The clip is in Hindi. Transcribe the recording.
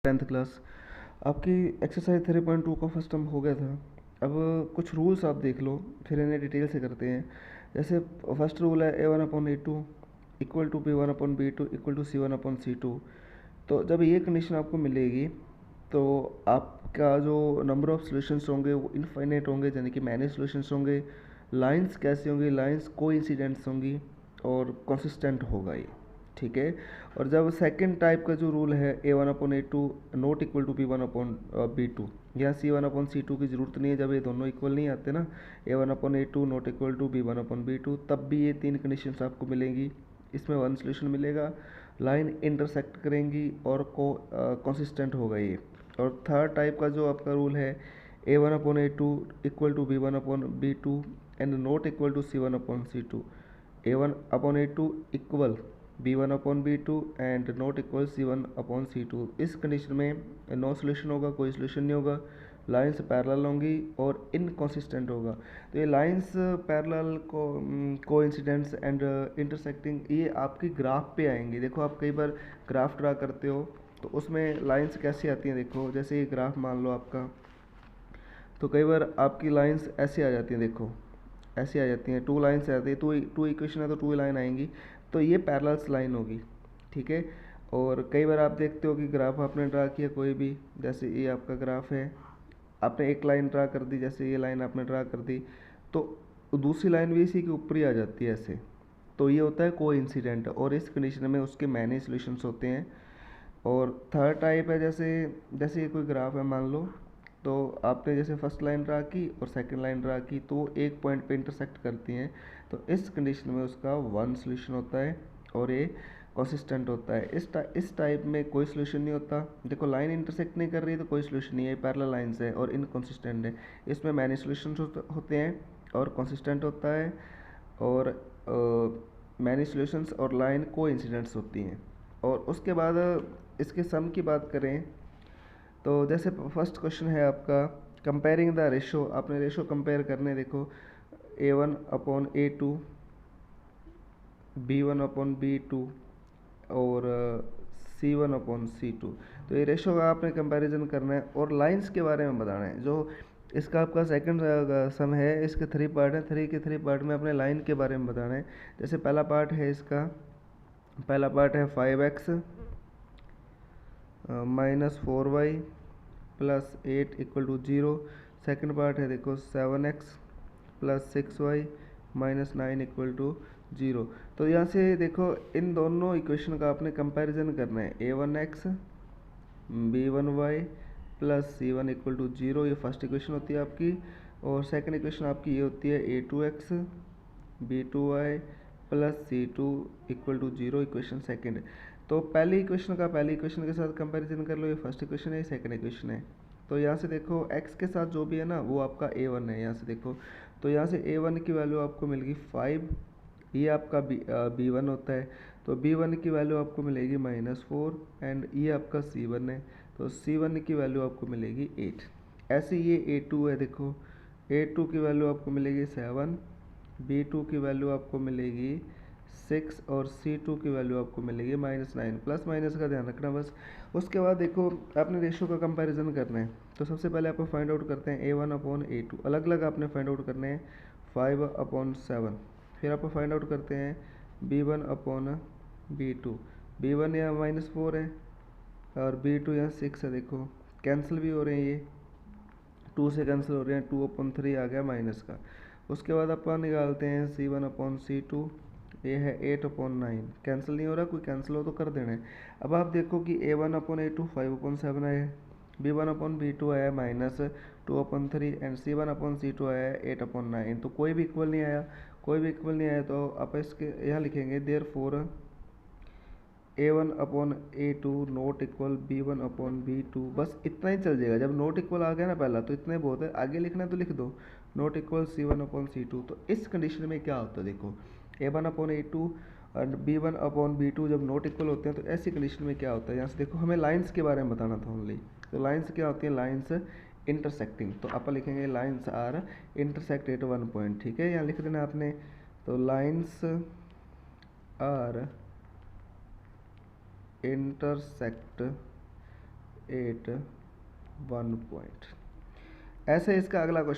10th क्लास आपकी एक्सरसाइज 3.2 का फर्स्ट टर्म हो गया था। अब कुछ रूल्स आप देख लो, फिर इन्हें डिटेल से करते हैं। जैसे फर्स्ट रूल है A1/A2 equal to B1/B2 equal to C1/C2। तो जब ये कंडीशन आपको मिलेगी तो आपका जो नंबर ऑफ सॉल्यूशंस होंगे वो इनफाइनाइट होंगे, यानी कि मैनी सॉल्यूशंस होंगे। लाइंस कैसी होंगी? लाइंस कोइंसिडेंट्स होंगी और कंसिस्टेंट होगा ये, ठीक है। और जब सेकंड टाइप का जो रूल है A1/A2 not equal to B1/B2, यहाँ C1/C2 की ज़रूरत नहीं है जब ये दोनों इक्वल नहीं आते ना, A1/A2 not equal to B1/B2, तब भी ये तीन कंडीशंस आपको मिलेंगी। इसमें वन सोल्यूशन मिलेगा, लाइन इंटरसेक्ट करेंगी और कंसिस्टेंट होगा ये। और थर्ड टाइप का जो आपका रूल है A1/A2 equal to B1/B2 and not equal to C1/C2, A1/A2 equal B1/B2 and not equal C1/C2। इस कंडीशन में नो सोल्यूशन होगा, कोई सोल्यूशन नहीं होगा, लाइंस पैरेलल होंगी और इनकॉन्सिस्टेंट होगा। तो ये लाइंस पैरेलल कोइंसिडेंट्स एंड इंटरसेक्टिंग ये आपकी ग्राफ पे आएंगे। देखो आप कई बार ग्राफ ड्रा करते हो तो उसमें लाइंस कैसी आती हैं, देखो जैसे ये ग्राफ मान लो आपका, तो कई बार आपकी लाइंस ऐसे आ जाती हैं, देखो ऐसे आ जाती हैं, टू लाइन्स आती है, टू इक्वेशन है तो टू लाइन आएंगी, तो ये पैरेलल्स लाइन होगी, ठीक है। और कई बार आप देखते हो कि ग्राफ आपने ड्रा किया कोई भी, जैसे ये आपका ग्राफ है, आपने एक लाइन ड्रा कर दी, जैसे ये लाइन आपने ड्रा कर दी, तो दूसरी लाइन भी इसी के ऊपर ही आ जाती है ऐसे, तो ये होता है कोइंसिडेंट, और इस कंडीशन में उसके मैनी सॉल्यूशंस होते हैं। और थर्ड टाइप है, जैसे जैसे ये कोई ग्राफ है मान लो, तो आपने जैसे फर्स्ट लाइन ड्रा की और सेकंड लाइन ड्रा की तो एक पॉइंट पे इंटरसेक्ट करती हैं, तो इस कंडीशन में उसका वन सॉल्यूशन होता है और ये कंसिस्टेंट होता है। इस टाइप में कोई सॉल्यूशन नहीं होता। देखो लाइन इंटरसेक्ट नहीं कर रही तो कोई सॉल्यूशन नहीं है, पैरेलल लाइंस है और इनकंसिस्टेंट है। इसमें मैनी सॉल्यूशन होते हैं और कंसिस्टेंट होता है, और मैनी सॉल्यूशंस और लाइन कोइंसिडेंट्स होती हैं। और उसके बाद इसके सम की बात करें तो जैसे फर्स्ट क्वेश्चन है आपका कंपेयरिंग द रेशो, आपने रेशो कंपेयर करने, देखो A1/A2 B1/B2 और C1/C2, तो ये रेशो का आपने कंपैरिजन करना है और लाइंस के बारे में बताना है। जो इसका आपका सेकंड सम है, इसके थ्री पार्ट है, थ्री पार्ट में अपने लाइन के बारे में बताना है। जैसे पहला पार्ट है इसका, पहला पार्ट है 5x -4y +8 equal to 0। Second part है देखो 7x +6y -9 इक्वल टू 0। तो यहाँ से देखो इन दोनों इक्वेशन का आपने कंपैरिजन करना है, A1x B1y +C1 equal to 0, ये फर्स्ट इक्वेशन होती है आपकी। और सेकंड इक्वेशन आपकी ये होती है A2x B2y +C2 equal to 0, equation second. तो पहली इक्वेशन का पहली इक्वेशन के साथ कंपैरिजन कर लो, ये फर्स्ट इक्वेशन है, ये सेकंड इक्वेशन है। तो यहाँ से देखो x के साथ जो भी है ना वो आपका A1 है, यहाँ से देखो, तो यहाँ से A1 की वैल्यू आपको मिलेगी 5, ये आपका B1 होता है, तो B1 की वैल्यू आपको मिलेगी -4 एंड ये आपका C1 है, तो C1 की वैल्यू आपको मिलेगी 8। ऐसे ये A2 है, देखो A2 की वैल्यू आपको मिलेगी 7, B2 की वैल्यू आपको मिलेगी 6 और C2 की वैल्यू आपको मिलेगी -9, प्लस माइनस का ध्यान रखना बस। उसके बाद देखो आपने रेशो का कंपैरिजन करना है, तो सबसे पहले आप फाइंड आउट करते हैं A1/A2, अलग अलग आपने फाइंड आउट करने हैं 5/7। फिर आप फाइंड आउट करते हैं B1/B2, B1 यहाँ -4 है और B2 यहाँ 6 है, देखो कैंसिल भी हो रहे हैं, ये 2 से कैंसिल हो रहे हैं, 2/3 आ गया माइनस का। उसके बाद अपन निकालते हैं C1/C2, ये है 8/9, कैंसिल नहीं हो रहा, कोई कैंसिल हो तो कर देना है। अब आप देखो कि A1/A2 5/7 आया है, B1/B2 आया -2/3 एंड C1/C2 आया है 8/9, तो कोई भी इक्वल नहीं आया, कोई भी इक्वल नहीं आया, तो आप इसके यहाँ लिखेंगे therefore A1/A2 not equal B1/B2, बस इतना ही चल जाएगा। जब नॉट इक्वल आ गया ना पहला, तो इतना ही बहुत है, आगे लिखना है तो लिख दो नॉट इक्वल C1/C2। तो इस कंडीशन में क्या होता है, देखो A1/A2 और B1/B2 जब नॉट इक्वल होते हैं तो ऐसी कंडीशन में क्या होता है, यहाँ से देखो हमें लाइंस के बारे में बताना था ओनली। तो लाइंस क्या होती है, लाइंस इंटरसेक्टिंग, तो आप लिखेंगे lines are intersect at one point, ठीक है, यहाँ लिख देना आपने। तो लाइंस आर इंटरसेक्ट 8 1 पॉइंट। ऐसे इसका अगला क्वेश्चन